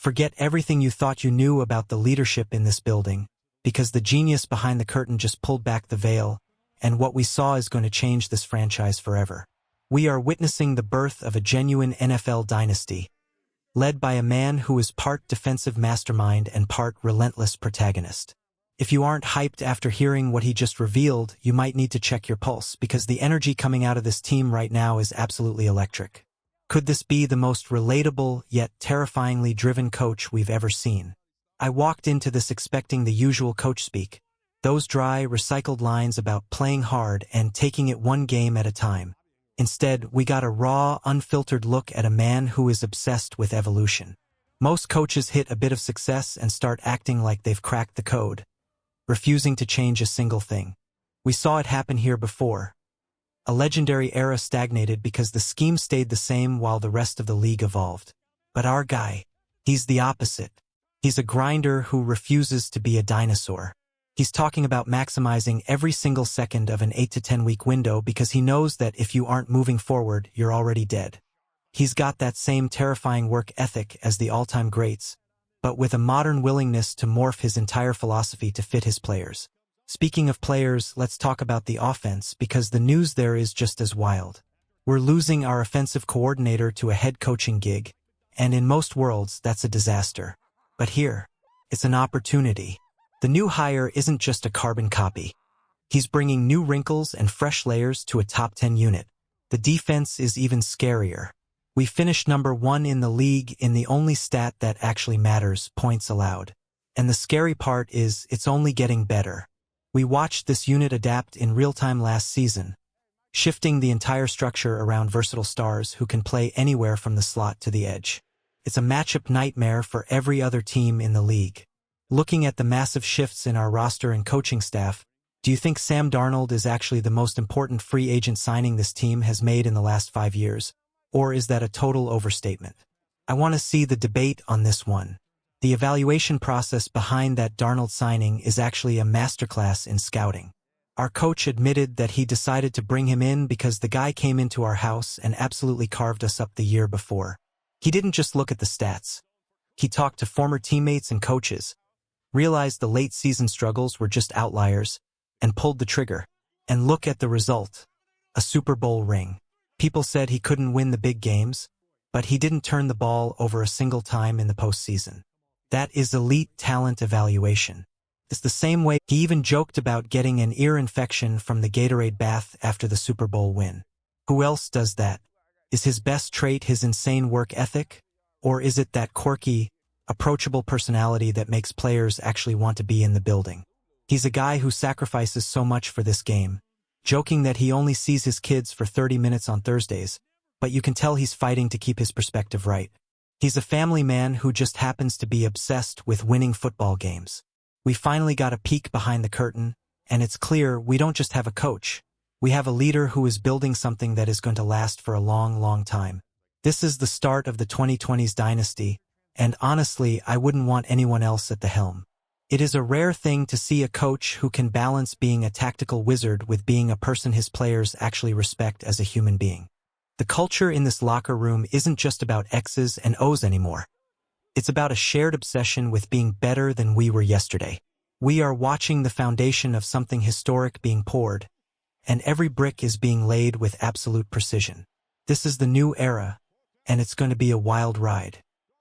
Forget everything you thought you knew about the leadership in this building, because the genius behind the curtain just pulled back the veil, and what we saw is going to change this franchise forever. We are witnessing the birth of a genuine NFL dynasty, led by a man who is part defensive mastermind and part relentless protagonist. If you aren't hyped after hearing what he just revealed, you might need to check your pulse, because the energy coming out of this team right now is absolutely electric. Could this be the most relatable yet terrifyingly driven coach we've ever seen? I walked into this expecting the usual coach speak, those dry, recycled lines about playing hard and taking it one game at a time. Instead, we got a raw, unfiltered look at a man who is obsessed with evolution. Most coaches hit a bit of success and start acting like they've cracked the code, refusing to change a single thing. We saw it happen here before. A legendary era stagnated because the scheme stayed the same while the rest of the league evolved. But our guy, he's the opposite. He's a grinder who refuses to be a dinosaur. He's talking about maximizing every single second of an 8 to 10 week window because he knows that if you aren't moving forward, you're already dead. He's got that same terrifying work ethic as the all-time greats, but with a modern willingness to morph his entire philosophy to fit his players. Speaking of players, let's talk about the offense, because the news there is just as wild. We're losing our offensive coordinator to a head coaching gig, and in most worlds, that's a disaster. But here, it's an opportunity. The new hire isn't just a carbon copy. He's bringing new wrinkles and fresh layers to a top 10 unit. The defense is even scarier. We finished number 1 in the league in the only stat that actually matters, points allowed. And the scary part is, it's only getting better. We watched this unit adapt in real time last season, shifting the entire structure around versatile stars who can play anywhere from the slot to the edge. It's a matchup nightmare for every other team in the league. Looking at the massive shifts in our roster and coaching staff, do you think Sam Darnold is actually the most important free agent signing this team has made in the last 5 years? Or is that a total overstatement? I want to see the debate on this one. The evaluation process behind that Darnold signing is actually a masterclass in scouting. Our coach admitted that he decided to bring him in because the guy came into our house and absolutely carved us up the year before. He didn't just look at the stats. He talked to former teammates and coaches, realized the late season struggles were just outliers, and pulled the trigger. And look at the result. A Super Bowl ring. People said he couldn't win the big games, but he didn't turn the ball over a single time in the postseason. That is elite talent evaluation. It's the same way he even joked about getting an ear infection from the Gatorade bath after the Super Bowl win. Who else does that? Is his best trait his insane work ethic? Or is it that quirky, approachable personality that makes players actually want to be in the building? He's a guy who sacrifices so much for this game, joking that he only sees his kids for 30 minutes on Thursdays, but you can tell he's fighting to keep his perspective right. He's a family man who just happens to be obsessed with winning football games. We finally got a peek behind the curtain, and it's clear we don't just have a coach. We have a leader who is building something that is going to last for a long, long time. This is the start of the 2020s dynasty, and honestly, I wouldn't want anyone else at the helm. It is a rare thing to see a coach who can balance being a tactical wizard with being a person his players actually respect as a human being. The culture in this locker room isn't just about X's and O's anymore. It's about a shared obsession with being better than we were yesterday. We are watching the foundation of something historic being poured, and every brick is being laid with absolute precision. This is the new era, and it's going to be a wild ride.